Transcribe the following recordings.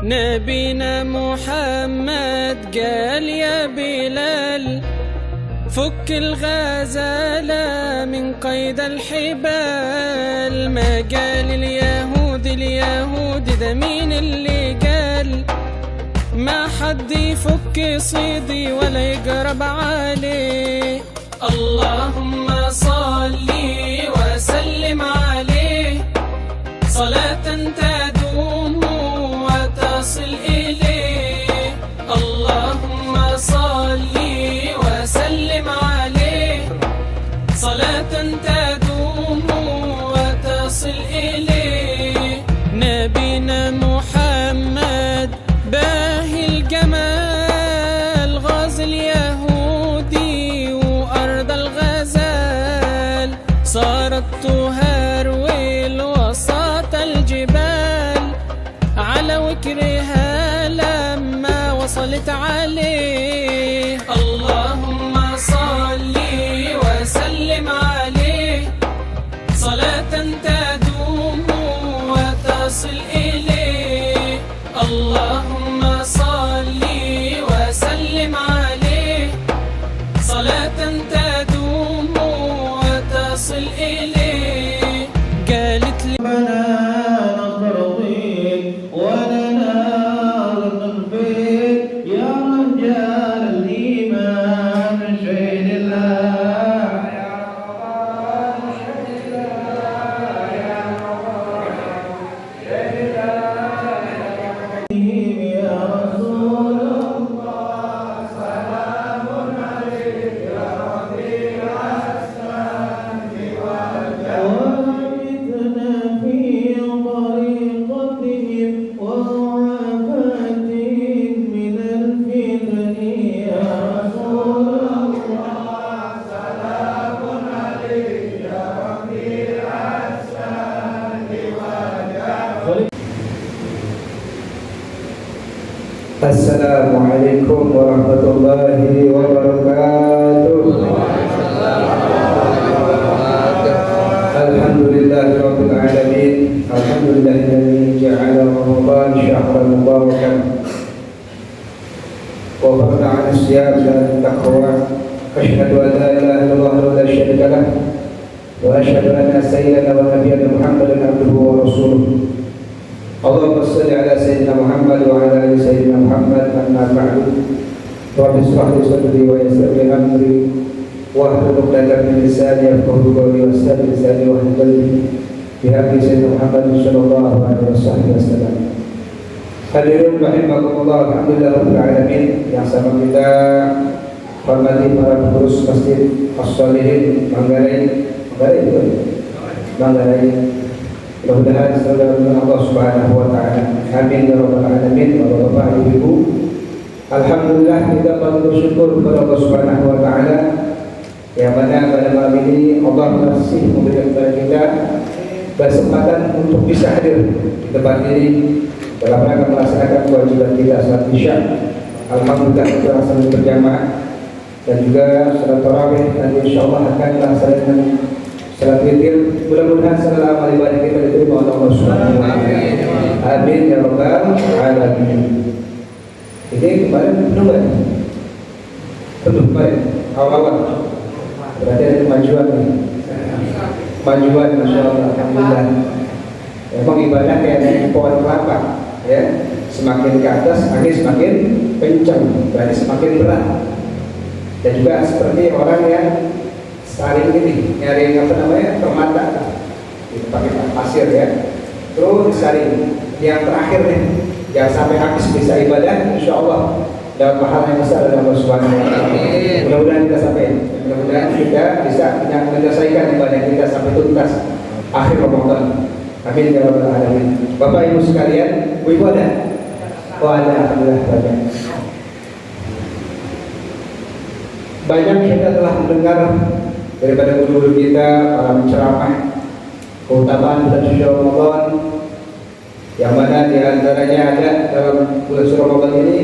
نبينا محمد قال يا بلال فك الغزالة من قيد الحبال. ما قال اليهود ده مين اللي قال؟ ما حد يفك صيدي ولا يقرب عليه. اللهم صل وسلم عليه صلاة تدوم وتصل إليه. اللهم صل وسلم عليه صلاة تدوم وتصل إليه. نبينا محمد باهي الجمال غاز اليهودي وأرض الغزال. صارت تهرول وسط الجبال على وكرها لما وصلت عليه. اللهم صل وسلم عليه صلاة تدوم وتصل إليه. اللهم صل وسلم عليه صلاة تدوم وتصل إليه. قالت لي Assalamualaikum warahmatullahi wabarakatuh. Alhamdulillahirabbil alamin. Alhamdulillahilladzi ja'ala Ramadan syahran mubarakan wa farada 'ala as-siyam dan taqwa. Asyhadu an la ilaha illallah wa la syarika lah wa asyhadu anna sayyidana wa nabiyyana Muhammadan abduhu wa rasuluh. Allahumma shalli ala sayyidina Muhammad wa ala ali sayyidina Muhammad. Amma ba'du. Rabbi shrah li sadri wa yassir li amri wahlul 'uqdatam min lisani yafqahu qawli wassalamu lisani wa qalbi bi haqqi sayyidina Muhammad sallallahu alaihi wasallam. Hadirin rahimakumullah, alhamdulillah rabbil alamin. Yang sama kita hormati para pengurus Masjid As-Shalihin Manggarai. Mudah-mudahan selalu Allah Subhanahu wa taala. Amin ya rabbal alamin. Bapak Ibu, alhamdulillah kita patut bersyukur kepada Allah Subhanahu wa taala yang mana pada malam ini Allah masih memberikan kepada kita kesempatan untuk bisa hadir di tempat ini dalam rangka melaksanakan kewajiban kita salat Isya. Alhamdulillah kita salat berjamaah dan juga salat tarawih nanti insyaallah akan dilaksanakan salat witir. Mudah-mudahan segala amal ibadah kita diterima oleh Allah Subhanahu wa taala. Amin ya rabbal alamin. Ini kemarin penuh kemarin awal-awal. Berarti ada kemajuan nih. Kemajuan Masya Allah, alhamdulillah. Memang ibadah kayak pohon kelapa, ya. Semakin ke atas angin semakin kencang, berarti semakin berat. Dan juga seperti orang yang saling ini nyari permata pakai pasir ya, terus disaring. Yang terakhir nih jangan sampai habis bisa ibadah, insya Allah dapat pahala yang besar dari Allah Subhanahu wa taala. Mudah-mudahan kita sampai, mudah-mudahan kita bisa menyelesaikan ibadah kita sampai tuntas akhir Ramadan. Amin ya rabbal alamin. Bapak Ibu sekalian, ibu ada? Oh ada, alhamdulillah banyak. Banyak kita telah mendengar daripada guru-guru kita, para penceramah, keutamaan bulan suci Ramadan, yang mana diantaranya ada dalam bulan suci Ramadan ini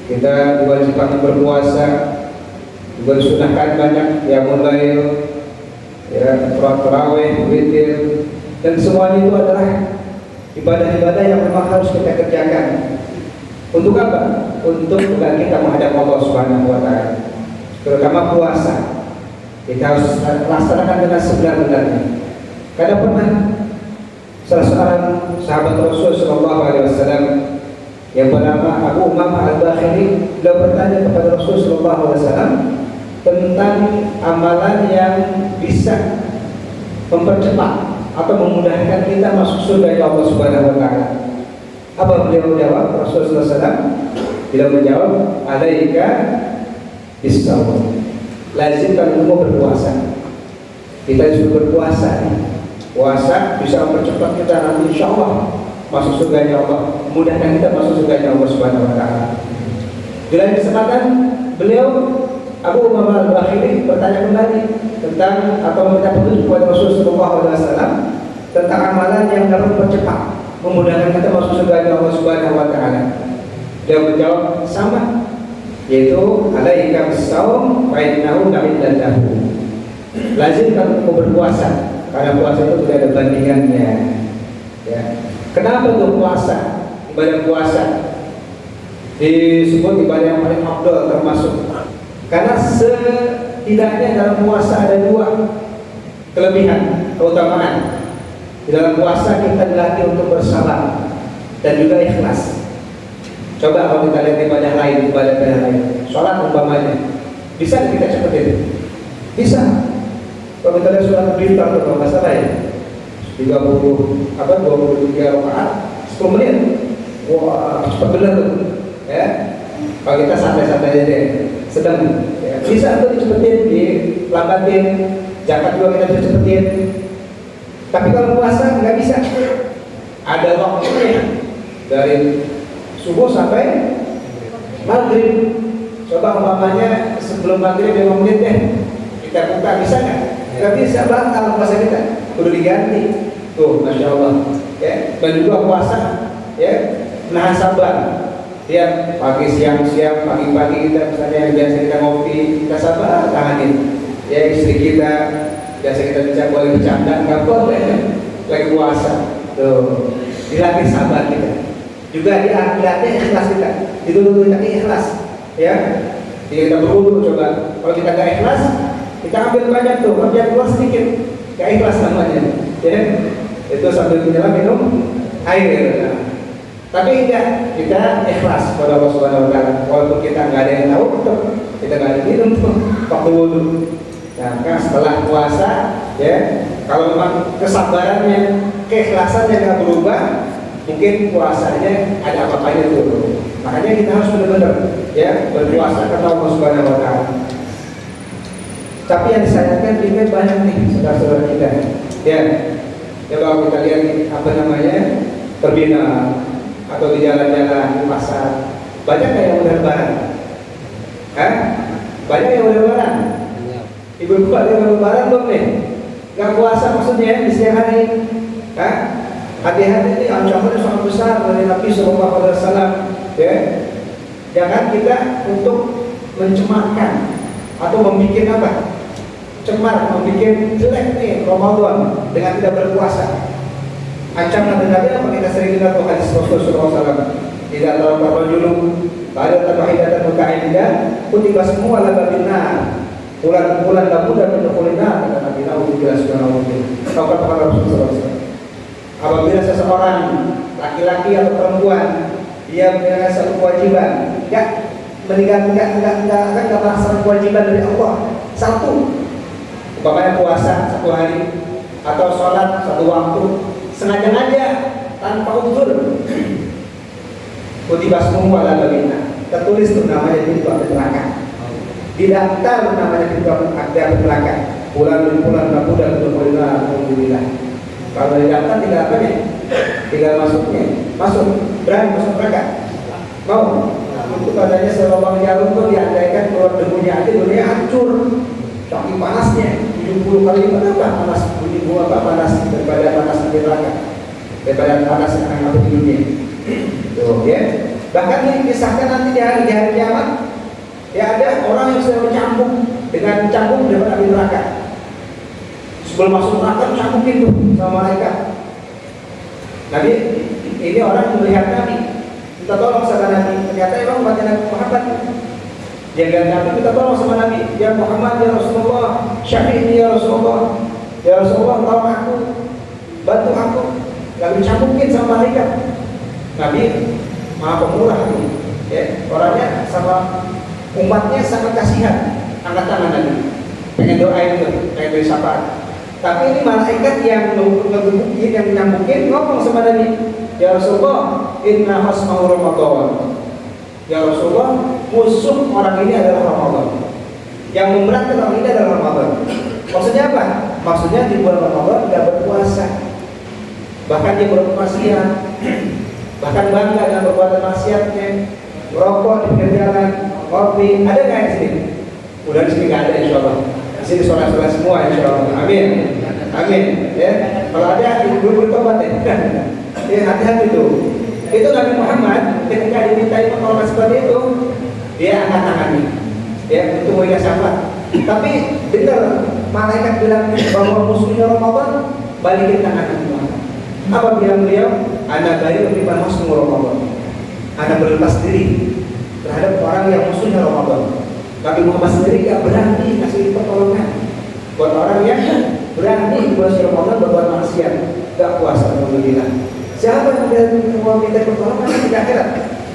kita diwajibkan berpuasa, juga disunahkan banyak yang mulai ya tarawih, witir, dan semua itu adalah ibadah-ibadah yang memang harus kita kerjakan. Untuk apa? Untuk kita menghadap Allah Subhanahu wa taala. Terutama puasa. Kita harus laksanakan dengan sebenar-benarnya. Karena pernah salah seorang sahabat Rasul sallallahu alaihi wasallam yang bernama Abu Umamah Al-Bakhili, beliau bertanya kepada Rasul sallallahu alaihi wasallam tentang amalan yang bisa mempercepat atau memudahkan kita masuk surga Allah Subhanahu wa taala. Apa beliau jawab? Rasulullah SAW beliau menjawab, alaika bisawm. Lazimkan kamu berpuasa. Kita juga berpuasa nih. Puasa bisa mempercepat kita nanti insyaallah masuk surganya Allah, memudahkan kita masuk surganya Allah Subhanahu wa taala. Di lain kesempatan beliau Abu Umamah Al-Bakhili bertanya kembali tentang atau meminta petunjuk kepada Rasulullah SAW tentang amalan yang dapat mempercepat, memudahkan kita masuk surga Allah Subhanahu wa taala. Dia menjawab sama, yaitu alaika bisawm fa innahu na'iddahu. Lazim kamu berpuasa karena puasa itu tidak ada bandingannya. Ya. Kenapa tuh puasa? Ibadah puasa disebut ibadah yang paling afdal termasuk karena setidaknya dalam puasa ada dua kelebihan, keutamaan. Di dalam puasa kita dilatih untuk bersabar dan juga ikhlas. Coba kalau kita lihat ibadah lain, sholat umpamanya, bisa kita cepetin? Bisa. Kalau kita lihat sholat berdiri kalau nggak salah ya, 23 rakaat 10 menit. Wah, cepat benar tuh. Ya. Kalau kita santai-santai aja deh, sedang ya. Bisa tuh dicepetin, dilambatin, zakat juga kita bisa cepetin. Tapi kalau puasa nggak bisa, ada waktunya dari subuh sampai maghrib. Coba umpamanya sebelum maghrib 5 menit deh kita buka, bisa nggak? Nggak bisa, batal puasa kita, udah diganti. Tuh, masya Allah. Ya, dan juga puasa, ya, menahan sabar. Tiap pagi, siang, pagi-pagi kita misalnya yang biasa kita ngopi, kita sabar tahanin. Ya, istri kita biasa kita boleh bercanda, nggak boleh lagi puasa. Tuh, dilatih sabar kita. Juga dilatih ikhlas kita. Dituntut kita ikhlas. Ya, jadi kita berwudu coba. Kalau kita nggak ikhlas, kita ambil banyak tuh, ambil keluar sedikit. Nggak ikhlas namanya. Ya, itu sambil menyelam minum air. Nah. Tapi enggak, kita ikhlas kepada Allah Subhanahu wa taala. Walaupun kita enggak ada yang tahu, tetap kita enggak ada minum tuh waktu wudu. Nah, kan setelah puasa, ya, kalau memang kesabarannya, keikhlasannya enggak berubah, mungkin puasanya ada apa-apanya tuh. Makanya kita harus benar-benar ya berpuasa karena Allah Subhanahu wa taala. Tapi yang disayangkan juga banyak nih saudara-saudara kita. Ya, kalau kita lihat apa namanya terbina atau di jalan-jalan di pasar, banyak yang udah lebaran? Banyak yang udah lebaran? Ibu-ibu ada yang lebaran belum nih? Gak puasa maksudnya di siang hari? Hati-hati ini ancamannya sangat besar dari Nabi Sallallahu Alaihi Wasallam. Ya, jangan kita untuk mencemarkan atau membuat apa? Cemar, membuat jelek nih Ramadan dengan tidak berpuasa. Ancaman dari Nabi apa kita sering dengar hadis Rasulullah SAW. Tidak tahu rajulun pada tabahidah muta'iddah kutiba semua lababina. Bulan labu dan kulina kata Nabi Nabi. Tahu kata Rasulullah SAW. Apabila seseorang laki-laki atau perempuan dia memiliki satu kewajiban, enggak melaksanakan kewajiban dari Allah satu, umpamanya puasa satu hari atau sholat satu waktu, sengaja tanpa uzur, kutiba semua lababina, tertulis tuh namanya di buku neraka, didaftar namanya di buku neraka, bulan labu dan kulina. Alhamdulillah. Kalau didaftar tinggal apa nih? Tinggal masuk, berani masuk neraka. Mau? Untuk adanya selubang jarum pun diandaikan keluar debunya aja dunia hancur. Saking panasnya 70 kali lipat apa panas panas daripada panas di neraka, daripada panas yang ada di dunia. Tuh ya. Bahkan dikisahkan nanti di hari kiamat ya ada orang yang sudah mencambuk dengan cambuk daripada di neraka. Sebelum masuk neraka cambuk itu sama malaikat. Nabi ini orang melihat Nabi, minta tolong sama Nabi. Ternyata emang umatnya Nabi Muhammad. Dia lihat Nabi, minta tolong sama Nabi. Ya Muhammad, ya Rasulullah, syafi'ni ya Rasulullah. Ya Rasulullah, tolong aku, bantu aku. Lalu campukin sama malaikat. Nabi maha pemurah ini, ya, orangnya sama umatnya sangat kasihan. Angkat tangan Nabi, pengen doain tuh, pengen beri syafaat. Tapi ini malaikat yang ngebukin, yang nyambukin, ngomong sama Nabi, ya Rasulullah, inna hasmahu Ramadan. Ya Rasulullah, musuh orang ini adalah Ramadan. Yang memberatkan orang ini adalah Ramadan. Maksudnya apa? Maksudnya di bulan Ramadan tidak berpuasa, bahkan dia bermaksiat, bahkan bangga dengan perbuatan maksiatnya, merokok di pinggir jalan, kopi. Ada nggak di sini? Udah di sini nggak ada, insya Allah. Di sini sholat-sholat semua, insya Allah. Amin, amin. Ya, kalau ada ibu bertobat ya. Ya, hati-hati tuh. Itu Nabi Muhammad ketika diminta pertolongan seperti itu, dia angkat tangannya, ya, untuk mengingat syafaat. Tapi dengar malaikat bilang bahwa musuhnya Ramadan, balikin tangan Muhammad. Apa bilang beliau? Ana bari beriman husnul Ramadan. Ana berlepas diri terhadap orang yang musuhnya Ramadan. Nabi Muhammad sendiri gak berani kasih pertolongan buat orang yang berani buat Ramadan berbuat maksiat, gak puasa. Alhamdulillah. Siapa yang mau minta pertolongan di akhirat?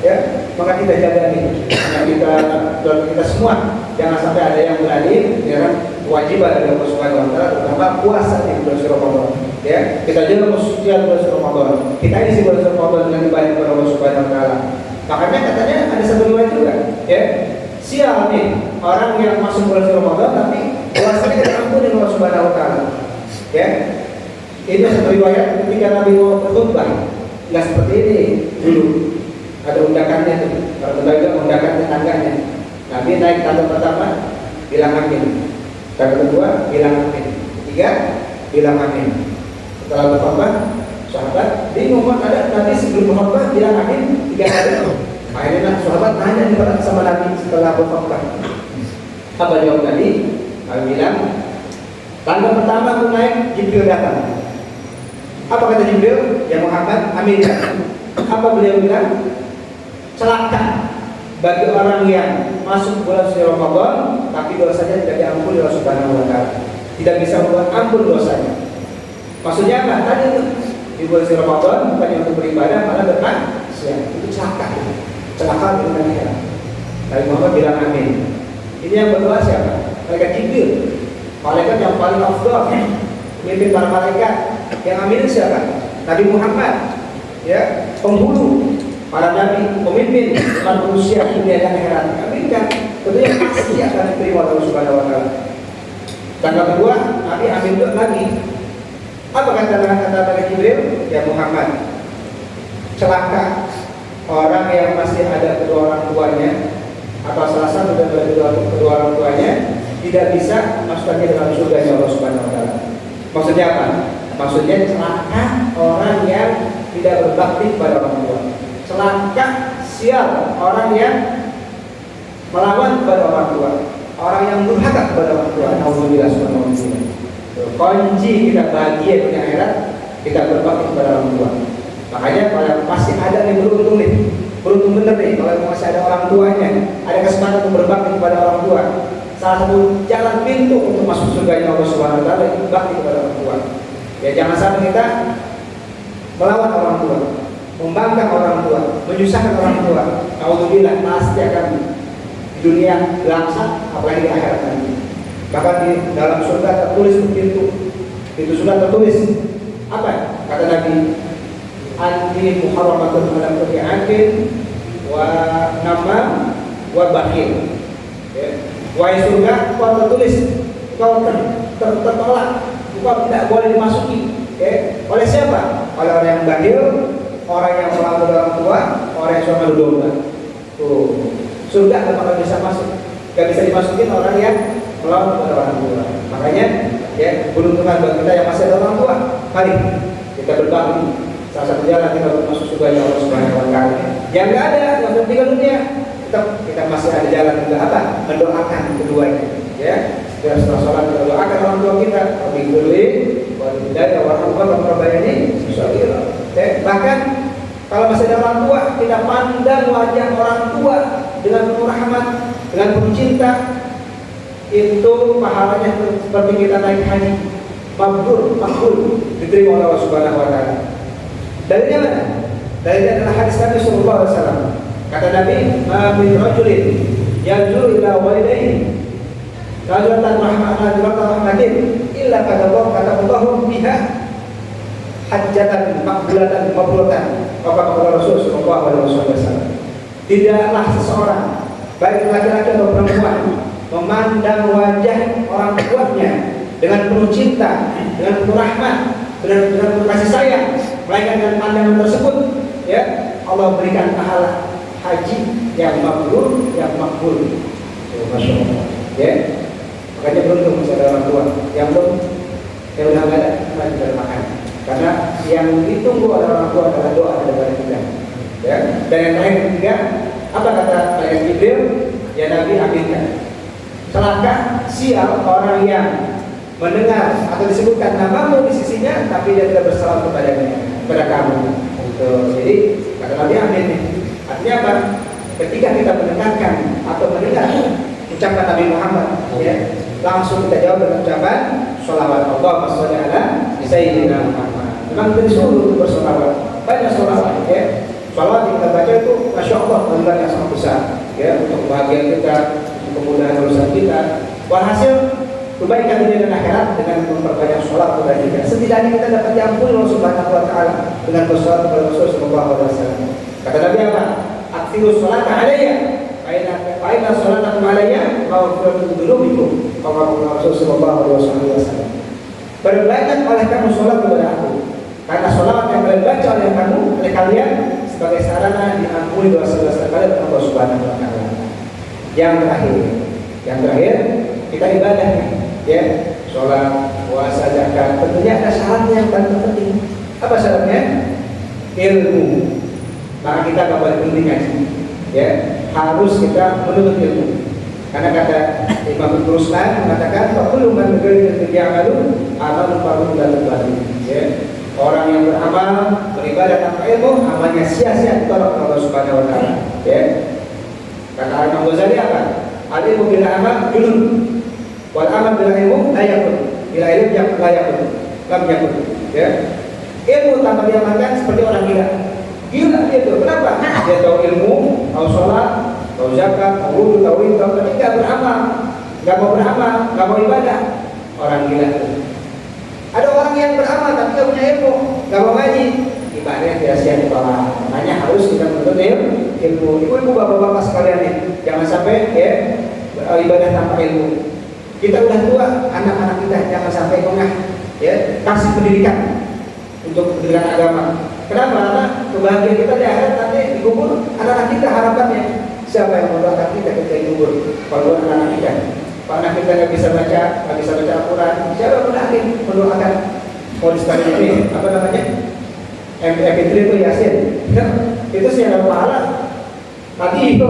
Ya, maka kita jaga nih. Kita semua jangan sampai ada yang berani, ya kan? Kewajiban dari Allah Subhanahu wa taala terutama puasa di bulan Ramadan. Ya, kita jaga kesucian bulan Ramadan. Kita isi bulan Ramadan dengan ibadah kepada Allah Subhanahu wa taala. Makanya katanya ada satu riwayat juga, ya. Sial nih orang yang masuk bulan Ramadan tapi puasanya tidak ampun dengan Allah Subhanahu wa taala. Ya. Ini satu riwayat ketika Nabi mau berkhutbah, nggak seperti ini dulu. Ada undakannya tuh, kalau berbeda undakan tetangganya. Nabi naik tangga pertama, bilang amin. Tangga kedua, bilang amin. Ketiga, bilang amin. Setelah berkhutbah, sahabat bingung, ada Nabi sebelum berkhutbah bilang amin 3 kali. Akhirnya sahabat nanya kepada sama Nabi setelah berkhutbah. Apa jawab Nabi? Nabi bilang, tangga pertama aku naik, Jibril datang. Apa kata Jibril? Ya Muhammad, amin. Apa beliau bilang? Celaka bagi orang yang masuk bulan suci Ramadan tapi dosanya tidak diampuni oleh Allah Subhanahu wa taala. Tidak bisa membuat ampun dosanya. Maksudnya apa? Tadi itu di bulan suci Ramadan bukannya untuk beribadah malah bermaksiat. Itu celaka. Celaka di dunia akhirat. Nabi Muhammad bilang amin. Ini yang berdoa siapa? Malaikat Jibril. Malaikat yang paling afdal, pemimpin para malaikat. Yang amin siapa? Nabi Muhammad. Ya, penghulu para nabi, pemimpin umat manusia dunia dan akhirat. Aminkan, tentunya pasti akan diterima oleh Allah Subhanahu wa taala. Tanggal kedua, Nabi amin lagi. Apa kata Jibril? Ya Muhammad, celaka orang yang masih ada kedua orang tuanya atau salah satu dari kedua orang tuanya tidak bisa masukkan ke dalam surga Allah Subhanahu wa taala. Maksudnya apa? Maksudnya celaka orang yang tidak berbakti kepada orang tua. Celaka, sial orang yang melawan kepada orang tua, orang yang durhaka kepada orang tua. Alhamdulillah subhanahu wa ta'ala. Kunci kita bahagia di akhirat, kita berbakti kepada orang tua. Makanya kalau masih ada nih beruntung bener nih kalau masih ada orang tuanya, ada kesempatan untuk berbakti kepada orang tua. Salah satu jalan pintu untuk masuk surga Allah Subhanahu wa taala itu bakti kepada orang tua. Ya jangan sampai kita melawan orang tua, membangkang orang tua, menyusahkan orang tua. Alhamdulillah pasti akan di dunia langsung, apalagi di akhirat nanti. Bahkan di dalam surga tertulis pintu surga tertulis apa? Kata Nabi, anti muharramatun ala kulli akil wa namam wa bakhil. Ya. Wahai surga, kau tertulis, kau tertolak, kau tidak boleh dimasuki. Okay. Oleh siapa? Oleh orang yang bakhil, orang yang melawan orang tua, orang yang suka domba. Tuh, surga tidak bakal bisa masuk. Gak bisa dimasukin orang yang melawan orang tua. Makanya, ya beruntungan buat kita yang masih ada orang tua. Mari kita berbakti. Salah satu jalan kita untuk masuk surga Allah Subhanahu wa taala. Yang nggak ada, yang tinggal dunia, tetap kita masih ada jalan untuk apa? Mendoakan keduanya. Ya, setelah sholat kita doakan orang tua kita. Alhamdulillah. Wa lillahi wa rahmatullahi wa barakatuh. Bahkan kalau masih ada orang tua, kita pandang wajah orang tua dengan penuh rahmat, dengan penuh cinta, itu pahalanya seperti kita naik haji, makbul, diterima oleh Allah Subhanahu wa taala. Dalilnya mana? Dalilnya adalah hadis Nabi sallallahu alaihi wasallam. Kata Nabi, "Ma min rajulin yanzuru ila walidayhi rajulatan rahmatin illa kata Allahu biha hajjatan maqbulatan mabruratan." Kata Rasul sallallahu alaihi wasallam. Tidaklah seseorang, baik laki-laki atau perempuan, memandang wajah orang tuanya dengan penuh cinta, dengan penuh rahmat, dengan penuh kasih sayang, melainkan dengan pandangan tersebut, ya Allah berikan pahala haji yang mabrur, yang makbul. Masya Allah. Ya, makanya beruntung masih ada orang tua yang belum, yang udah nggak ada, kita tidak makan. Karena yang ditunggu oleh orang tua adalah doa daripada kita. Ya, dan yang terakhir ketiga, apa kata malaikat Jibril? Ya Nabi, aminkan. Celaka sial orang yang mendengar atau disebutkan namamu di sisinya, tapi dia tidak bersalam kepada kamu. Jadi kata Nabi, amin. Artinya apa? Ketika kita mendengarkan atau mendengar ucapan Nabi Muhammad, ya, langsung kita jawab dengan ucapan sholawat. Allahumma sholli ala sayyidina Muhammad. Memang kita disuruh untuk bersolawat, banyak solawat, ya. Solawat yang kita baca itu, masya Allah, benar yang sangat besar, ya, untuk kebahagiaan kita, untuk kemudahan urusan kita. Walhasil kebaikan dunia dan akhirat dengan memperbanyak sholat kepada kita. Setidaknya kita dapat diampuni Allah Subhanahu wa taala dengan bersolat kepada Rasul sallallahu alaihi wasallam. Kata Nabi apa? Aktifus sholat alayya. Aina sholatakum alayya wa firatu dzunubikum. Kata Rasul sallallahu alaihi wasallam. Berbanyak oleh kamu sholat kepada aku. Karena sholat yang kalian baca oleh kalian sebagai sarana diampuni dosa-dosa kalian oleh Allah Subhanahu wa taala. Yang terakhir kita ibadah, ya, sholat, puasa, zakat. Tentunya ada syaratnya yang paling penting. Apa syaratnya? Ilmu. Maka kita nggak boleh berhenti ngaji, ya, harus kita menuntut ilmu. Karena kata Imam Ruslan mengatakan, "Fakulu man bighairi ya'malu amalun fardun dan baru." Ya, orang yang beramal beribadah tanpa ilmu, amalnya sia-sia ditolak oleh Allah Subhanahu wa taala. Ya. Kata Imam Ghazali apa? Al-ilmu bila amal junun. Wal amal bila ilmu la yakun. Bila ilmu yang la yakun. Lam yakun. Ya. Ilmu tanpa diamalkan seperti orang gila. Gila dia itu. Kenapa? Dia tahu ilmu, tahu sholat, tahu zakat, tahu wudu, tahu tapi nggak beramal, nggak mau beramal, nggak mau ibadah. Orang gila itu. Ada orang yang beramal tapi nggak punya ilmu, nggak mau ngaji, ibadahnya sia-sia ditolak. Makanya harus kita menuntut ilmu. Ibu-ibu, bapak-bapak sekalian nih, jangan sampai, ya, ibadah tanpa ilmu. Kita udah tua, anak-anak kita jangan sampai engah, ya, kasih pendidikan untuk pendidikan agama. Kenapa? Karena kebahagiaan kita di akhirat nanti dikubur anak-anak kita. Harapannya siapa yang mendoakan kita ketika dikubur? Kalau anak-anak kita, kalau anak kita nggak bisa baca Al-Quran, siapa yang mendoakan? Mau disekolahkan ini apa namanya? MP3 itu Yasin. Itu sih ada pahala. Tadi itu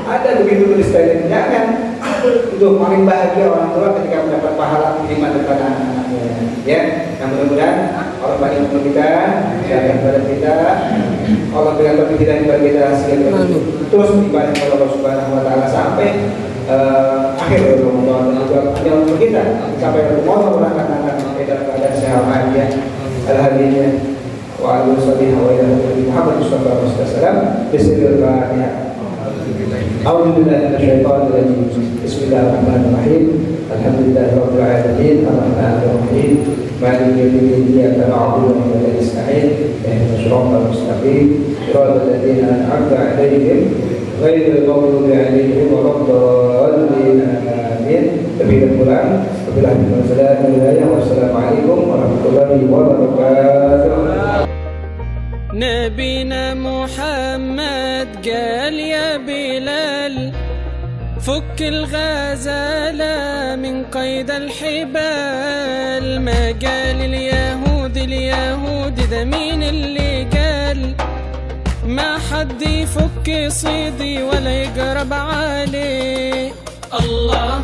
ada begitu tulis tadi. Jangan itu paling bahagia orang tua ketika mendapat pahala minimal daripada anak-anaknya. Ya, nah mudah-mudahan Allah banyak untuk kita, jaga kepada kita, Allah berikan kepada kita sehingga terus beribadah kepada Allah Subhanahu wa taala sampai akhir Ramadan dan juga panjang untuk kita sampai Ramadan akan kita keadaan sehat ya. Alhamdulillah wa alihi wa Muhammad sallallahu alaihi wasallam. Bismillahirrahmanirrahim. A'udzu billahi minasyaitonir rajim. Bismillahirrahmanirrahim. Alhamdulillahirabbil alamin. Arrahmanir rahim. Maliki yaumiddin. Iyyaka na'budu wa iyyaka nasta'in. Ihdinas siratal mustaqim. Shiratal ladzina an'amta 'alaihim ghairil maghdubi 'alaihim waladdallin. Amin. Demikian pula wabillahi taufiq. Wassalamualaikum warahmatullahi wabarakatuh. نبينا محمد قال يا بلال فك الغزالة من قيد الحبال. ما قال اليهود ده مين اللي قال؟ ما حد يفك صيدي ولا يقرب عليه. الله